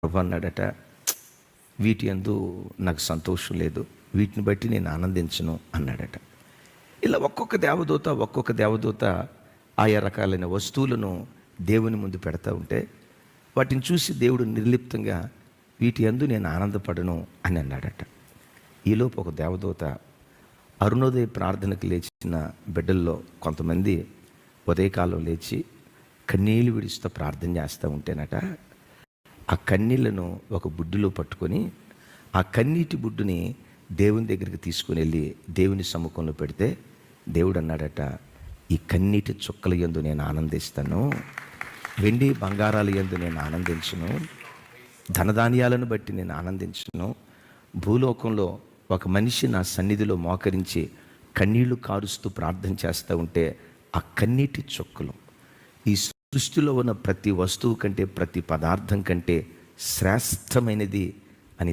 ప్రభు అన్నాడట, వీటి యందు నాకు సంతోషం లేదు, వీటిని బట్టి నేను ఆనందించను అన్నాడట. ఇలా ఒక్కొక్క దేవదూత ఆయా రకాలైన వస్తువులను దేవుని ముందు పెడతా ఉంటే వాటిని చూసి దేవుడు నిర్లిప్తంగా వీటి యందు నేను ఆనందపడను అని అన్నాడట. ఈలోపు ఒక దేవదూత అరుణోదయ ప్రార్థనకు లేచిన బిడ్డల్లో కొంతమంది ఉదయకాలం లేచి కన్నీళ్ళు విడుస్తూ ప్రార్థన చేస్తూ ఉంటేనట, ఆ కన్నీళ్లను ఒక బుడ్డులో పట్టుకొని ఆ కన్నీటి బుడ్డుని దేవుని దగ్గరికి తీసుకుని వెళ్ళి దేవుని సముఖంలో పెడితే దేవుడు అన్నాడట, ఈ కన్నీటి చుక్కల యందు నేను ఆనందిస్తాను, వెండి బంగారాల యందు నేను ఆనందించను, ధనధాన్యాలను బట్టి నేను ఆనందించను. భూలోకంలో ఒక మనిషి నా సన్నిధిలో మోకరించి కన్నీళ్లు కారుస్తూ ప్రార్థన చేస్తూ ఉంటే ఆ కన్నీటి చుక్కలు ఈ సృష్టిలో ఉన్న ప్రతి వస్తువు కంటే, ప్రతి పదార్థం కంటే శ్రేష్టమైనది